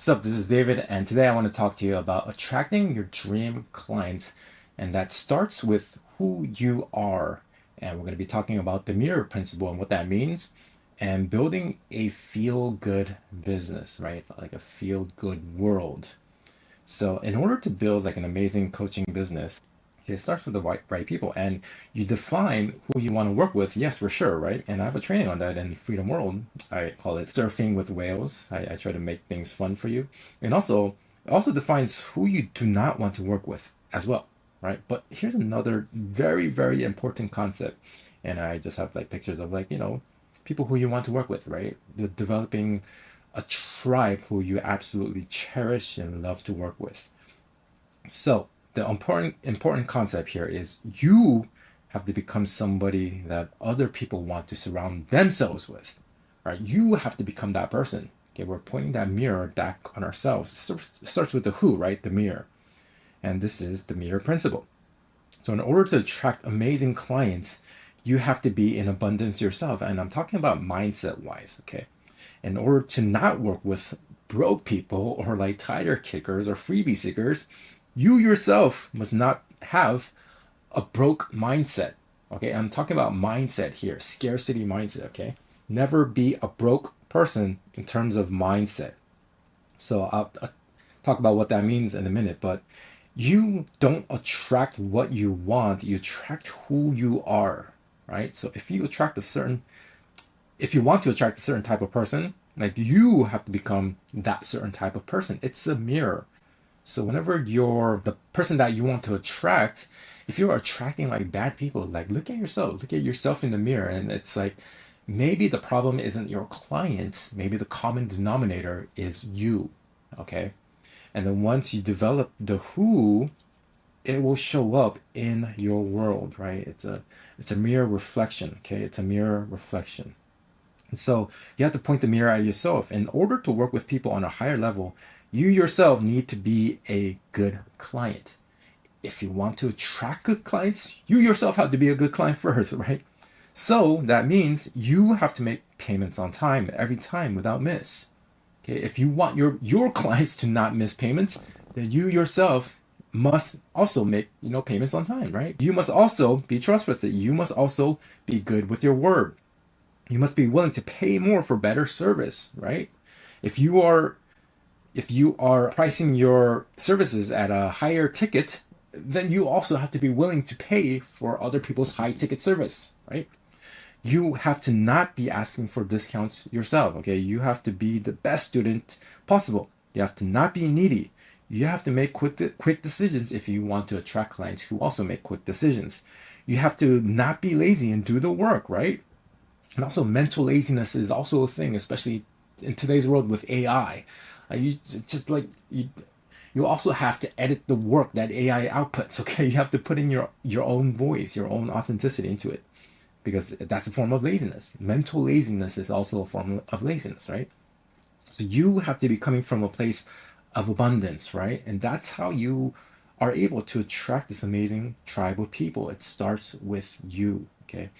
What's up? This is David, and today I want to talk to you about attracting your dream clients, and that starts with who you are. And we're going to be talking about the mirror principle and what that means, and building a feel good business, right? Like a feel good world. So, in order to build like an amazing coaching business, it starts with the right people, and you define who you want to work with. Yes, for sure, right? And I have a training on that in Freedom World. I call it Surfing with Whales. I try to make things fun for you, and also it also defines who you do not want to work with as well, right? But here's another very important concept, and I just have like pictures of like people who you want to work with, right? Developing a tribe who you absolutely cherish and love to work with. So the important concept here is you have to become somebody that other people want to surround themselves with. Right? You have to become that person. Okay, we're pointing that mirror back on ourselves. It starts with the who, right? The mirror. And this is the mirror principle. So in order to attract amazing clients, you have to be in abundance yourself. And I'm talking about mindset wise, okay? In order to not work with broke people or like tire kickers or freebie seekers, you yourself must not have a broke mindset. Okay, I'm talking about mindset here, scarcity mindset. Okay, never be a broke person in terms of mindset. So I'll talk about what that means in a minute, but you don't attract what you want, you attract who you are, right? So if you want to attract a certain type of person, like you have to become that certain type of person. It's a mirror. So whenever you're the person that you want to attract, if you're attracting like bad people, like look at yourself in the mirror, and it's like maybe the problem isn't your client, maybe the common denominator is you. Okay. And then once you develop the who, it will show up in your world, right? It's a mirror reflection. Okay, it's a mirror reflection. And so you have to point the mirror at yourself. In order to work with people on a higher level, you yourself need to be a good client. If you want to attract good clients, you yourself have to be a good client first, right? So that means you have to make payments on time every time without miss. Okay, if you want your clients to not miss payments, then you yourself must also make payments on time, right? You must also be trustworthy. You must also be good with your word. You must be willing to pay more for better service, right? If you are if you are pricing your services at a higher ticket, then you also have to be willing to pay for other people's high ticket service, right? You have to not be asking for discounts yourself, okay? You have to be the best student possible. You have to not be needy. You have to make quick decisions if you want to attract clients who also make quick decisions. You have to not be lazy and do the work, right? And also, mental laziness is also a thing, especially in today's world with AI. You just like you also have to edit the work that AI outputs. Okay, you have to put in your own voice, your own authenticity into it, because that's a form of laziness. Mental laziness is also a form of laziness, right? So you have to be coming from a place of abundance, right? And that's how you are able to attract this amazing tribe of people. It starts with you, okay?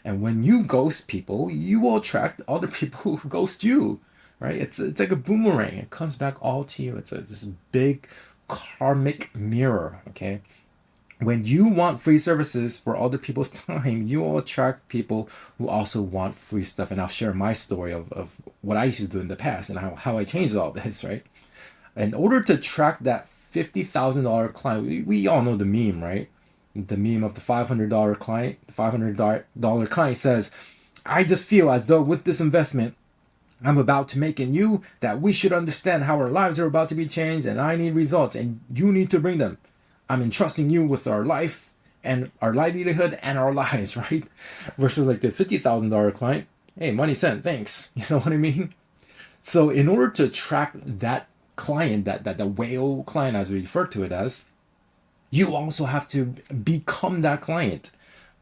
And when you ghost people, you will attract other people who ghost you, right? It's like a boomerang. It comes back all to you. This big karmic mirror, okay? When you want free services for other people's time, you will attract people who also want free stuff. And I'll share my story of what I used to do in the past and how I changed all this, right? In order to attract that $50,000 client, we all know the meme, right? The meme of the $500 client. The $500 client says, I just feel as though with this investment I'm about to make in you, that we should understand how our lives are about to be changed, and I need results, and you need to bring them. I'm entrusting you with our life and our livelihood and our lives, right? Versus like the $50,000 client, hey, money sent, thanks. You know what I mean? So in order to attract that client, that the whale client as we refer to it as, you also have to become that client.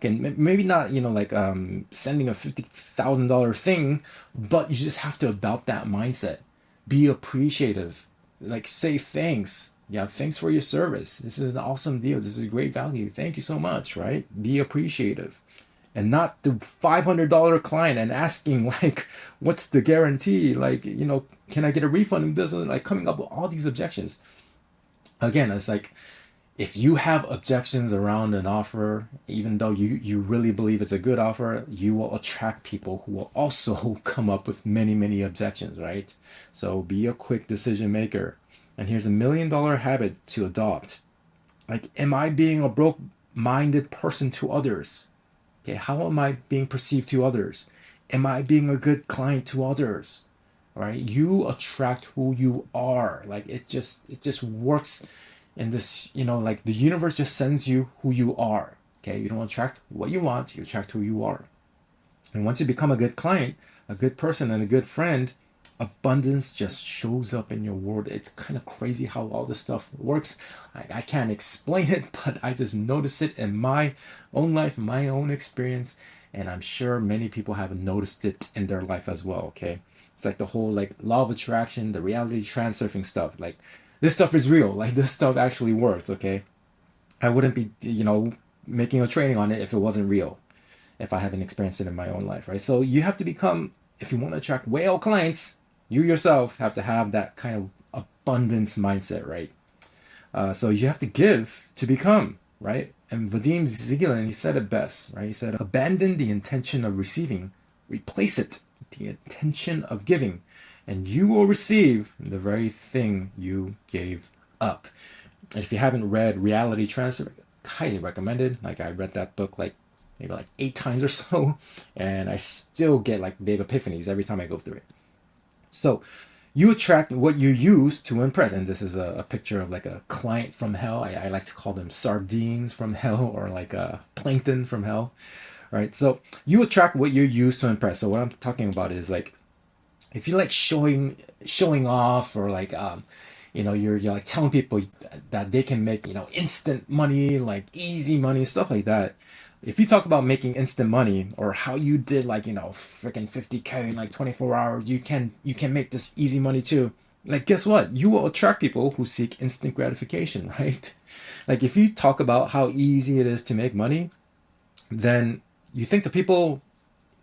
Okay, maybe not, like sending a $50,000 thing, but you just have to adopt that mindset. Be appreciative. Like say thanks. Yeah, thanks for your service. This is an awesome deal. This is a great value. Thank you so much, right? Be appreciative. and not the $500 client and asking like, what's the guarantee? Like, can I get a refund? Who doesn't, like, coming up with all these objections. Again, it's like, if you have objections around an offer, even though you really believe it's a good offer, you will attract people who will also come up with many, many objections, right? So be a quick decision maker. And here's $1 million habit to adopt. Like, am I being a broke-minded person to others? Okay, how am I being perceived to others? Am I being a good client to others? All right, you attract who you are. Like, it just works in this, like the universe just sends you who you are. Okay, you don't attract what you want, you attract who you are. And once you become a good client, a good person, and a good friend, abundance just shows up in your world. It's kind of crazy how all this stuff works. I can't explain it, but I just notice it in my own life, my own experience, and I'm sure many people have noticed it in their life as well. Okay, it's like the whole like law of attraction, the reality transurfing stuff. Like, this stuff is real. Like, this stuff actually works. Okay, I wouldn't be making a training on it if it wasn't real, if I haven't experienced it in my own life, right? So you have to become, if you want to attract whale clients, you yourself have to have that kind of abundance mindset, right? So you have to give to become, right? And Vadim Zigulin, he said it best, right? He said, abandon the intention of receiving, replace it with the intention of giving, and you will receive the very thing you gave up. And if you haven't read Reality Transfer, highly recommended. Like, I read that book like maybe like 8 times or so, and I still get like big epiphanies every time I go through it. So you attract what you use to impress. And this is a picture of like a client from hell. I like to call them sardines from hell, or like a plankton from hell, right? So you attract what you use to impress. So what I'm talking about is like, if you like showing off, or like you're like telling people that they can make instant money, like easy money, stuff like that. If you talk about making instant money, or how you did like freaking 50K in like 24 hours, you can make this easy money too. Like, guess what? You will attract people who seek instant gratification, right? Like, if you talk about how easy it is to make money, then you think the people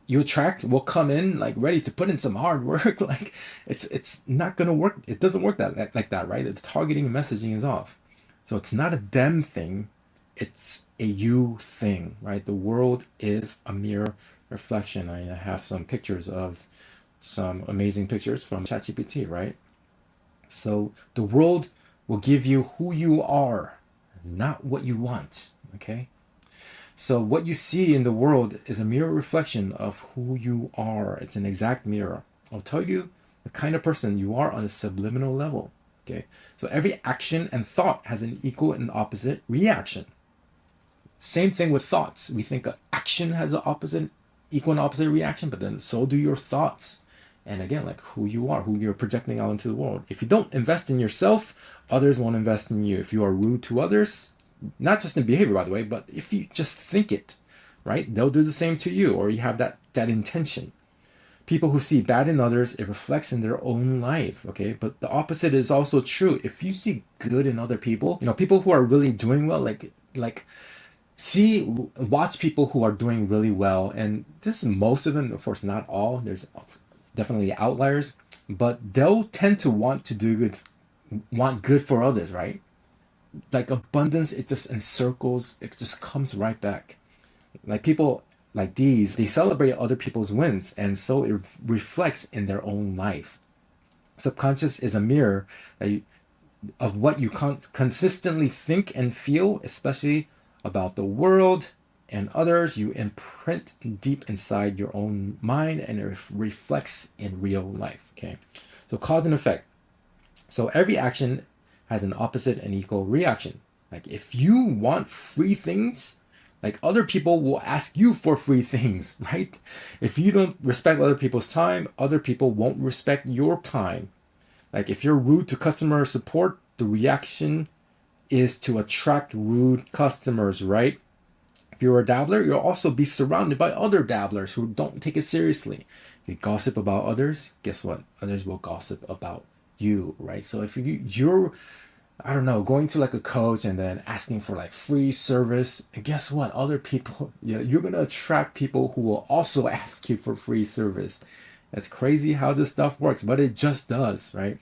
you attract will come in like ready to put in some hard work. Like, it's not gonna work. It doesn't work like that, right? The targeting and messaging is off. So it's not a them thing, it's a you thing, right? The world is a mirror reflection. I have some pictures of some amazing pictures from ChatGPT, right? So the world will give you who you are, not what you want. Okay. So what you see in the world is a mirror reflection of who you are. It's an exact mirror. I'll tell you the kind of person you are on a subliminal level. Okay. So every action and thought has an equal and opposite reaction. Same thing with thoughts. We think action has an equal and opposite reaction, but then so do your thoughts. And again, like who you are, who you're projecting out into the world. If you don't invest in yourself, others won't invest in you. If you are rude to others, not just in behavior, by the way, but if you just think it, right, they'll do the same to you, or you have that intention. People who see bad in others, it reflects in their own life, okay? But the opposite is also true. If you see good in other people, people who are really doing well, watch people who are doing really well, and this is most of them, of course, not all. There's definitely outliers, but they'll tend to want to do good, want good for others, right? Like abundance, it just encircles, it just comes right back. Like people like these, they celebrate other people's wins, and so it reflects in their own life. Subconscious is a mirror of what you consistently think and feel, especially about the world and others. You imprint deep inside your own mind, and it reflects in real life. Okay, so cause and effect. So every action has an opposite and equal reaction. Like if you want free things, like other people will ask you for free things, right? If you don't respect other people's time, other people won't respect your time. Like if you're rude to customer support, the reaction is to attract rude customers, right? If you're a dabbler, you'll also be surrounded by other dabblers who don't take it seriously. If you gossip about others, guess what? Others will gossip about you, right? So if you're I don't know, going to like a coach and then asking for like free service. And guess what? Other people, you're gonna attract people who will also ask you for free service. It's crazy how this stuff works, but it just does, right?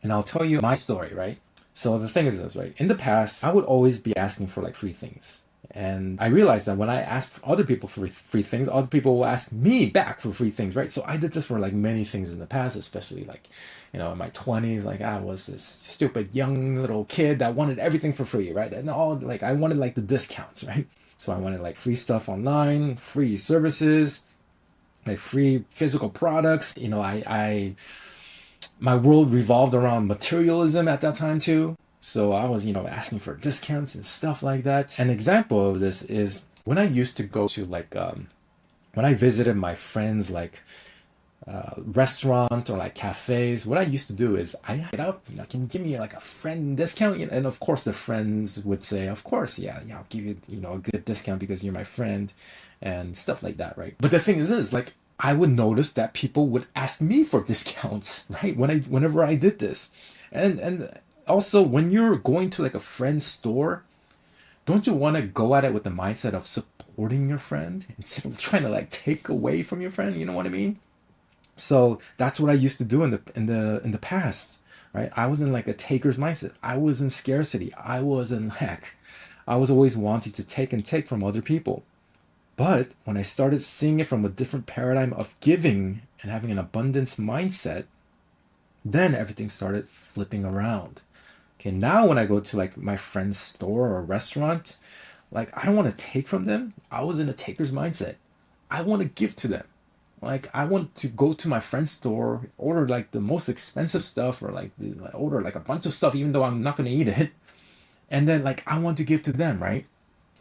And I'll tell you my story, right? So the thing is this, right? In the past, I would always be asking for like free things. And I realized that when I ask other people for free things, other people will ask me back for free things, right? So I did this for like many things in the past, especially like, in my 20s, like I was this stupid young little kid that wanted everything for free, right? And all like I wanted like the discounts, right? So I wanted like free stuff online, free services, like free physical products. I my world revolved around materialism at that time too. So I was, asking for discounts and stuff like that. An example of this is when I used to go to like when I visited my friends like restaurant or like cafes, what I used to do is I hit up, can you give me like a friend discount? And of course the friends would say, of course, yeah, I'll give you, a good discount because you're my friend and stuff like that, right? But the thing is like I would notice that people would ask me for discounts, right? Whenever I did this. And also when you're going to like a friend's store, don't you want to go at it with the mindset of supporting your friend instead of trying to like take away from your friend? You know what I mean? So that's what I used to do in the past, right? I was in like a taker's mindset. I was in scarcity. I was in lack. I was always wanting to take and take from other people. But when I started seeing it from a different paradigm of giving and having an abundance mindset, then everything started flipping around. Okay, now when I go to like my friend's store or restaurant, like I don't want to take from them. I was in a taker's mindset. I want to give to them. Like I want to go to my friend's store, order like the most expensive stuff, or like order like a bunch of stuff, even though I'm not gonna eat it. And then like I want to give to them, right?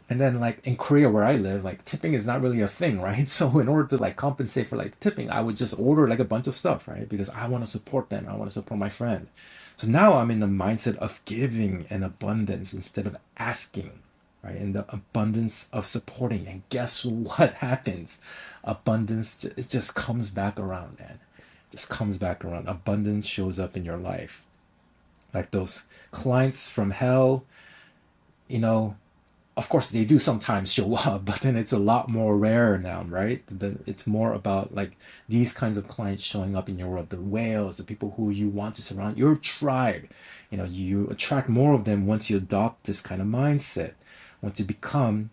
And then like in Korea where I live, like tipping is not really a thing, right? So in order to like compensate for like tipping, I would just order like a bunch of stuff, right? Because I want to support them. I want to support my friend. So now I'm in the mindset of giving and abundance instead of asking, right? In the abundance of supporting. And guess what happens? Abundance, it just comes back around, man. It just comes back around. Abundance shows up in your life. Like those clients from hell, you know, of course they do sometimes show up, but then it's a lot more rare now, right? It's more about like these kinds of clients showing up in your world, the whales, the people who you want to surround your tribe. You attract more of them once you adopt this kind of mindset. once you become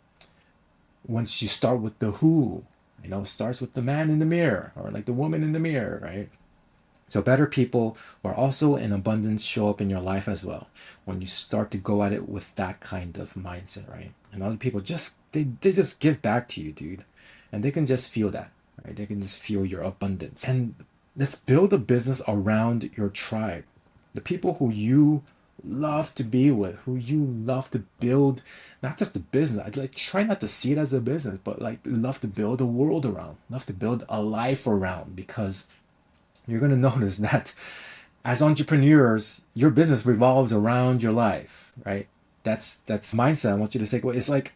Once you start with the who, starts with the man in the mirror or like the woman in the mirror, right? So better people who are also in abundance show up in your life as well when you start to go at it with that kind of mindset, right? And other people just they just give back to you, dude. And they can just feel that, right? They can just feel your abundance. And let's build a business around your tribe. The people who you love to be with, who you love to build, not just a business. I'd like try not to see it as a business, but like love to build a world around, love to build a life around, because you're going to notice that as entrepreneurs, your business revolves around your life, right? That's mindset I want you to take away. It's like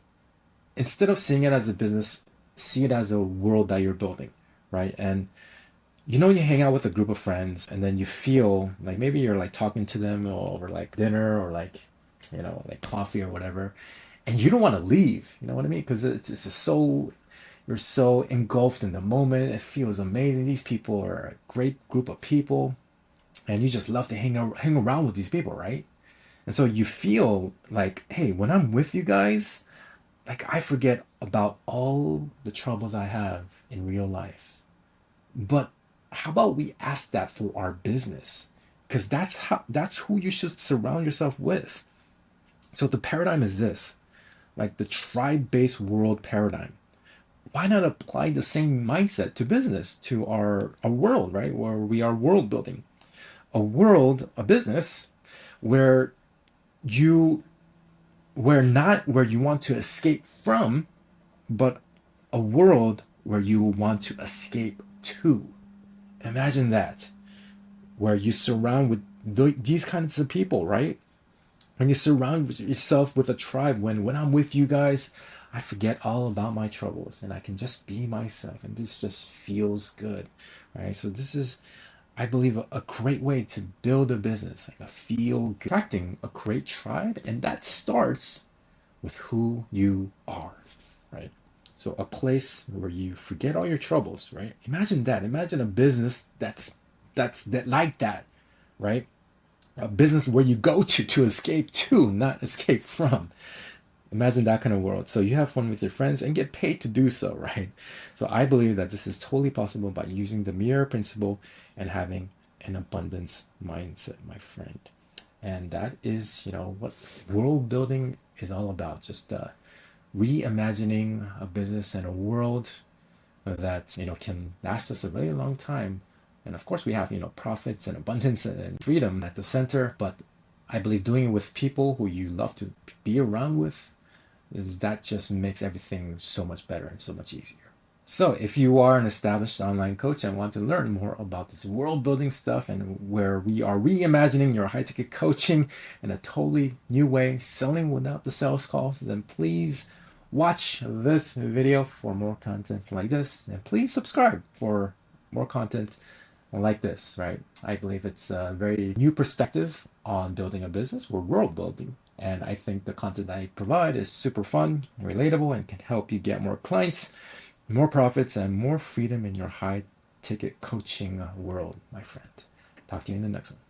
instead of seeing it as a business, see it as a world that you're building, right? And you hang out with a group of friends and then you feel like maybe you're like talking to them over like dinner or like like coffee or whatever, and you don't want to leave, you know what I mean? Because it's just so you're so engulfed in the moment. It feels amazing. These people are a great group of people, and you just love to hang around with these people, right? And so you feel like, hey, when I'm with you guys, like I forget about all the troubles I have in real life. But how about we ask that for our business? Because that's who you should surround yourself with. So the paradigm is this, like the tribe-based world paradigm. Why not apply the same mindset to business, to our world, right? Where we are world building. A business where you not where you want to escape from, but a world where you want to escape to. Imagine that, where you surround with these kinds of people, right? When you surround yourself with a tribe, when I'm with you guys, I forget all about my troubles and I can just be myself, and this just feels good, right? So this is I believe a great way to build a business, like a feel attracting a great tribe, and that starts with who you are, right? So a place where you forget all your troubles, right? Imagine that. Imagine a business that like that, right? A business where you go to escape to, not escape from. Imagine that kind of world. So you have fun with your friends and get paid to do so, right? So I believe that this is totally possible by using the mirror principle and having an abundance mindset, my friend. And that is, what world building is all about. Just reimagining a business and a world that can last us a very long time. And of course, we have profits and abundance and freedom at the center. But I believe doing it with people who you love to be around with is that just makes everything so much better and so much easier. So if you are an established online coach and want to learn more about this world building stuff and where we are reimagining your high ticket coaching in a totally new way, selling without the sales calls, then please watch this video for more content like this, and please subscribe for more content like this, right? I believe it's a very new perspective on building a business. We're world building. And I think the content I provide is super fun, relatable, and can help you get more clients, more profits, and more freedom in your high ticket coaching world, my friend. Talk to you in the next one.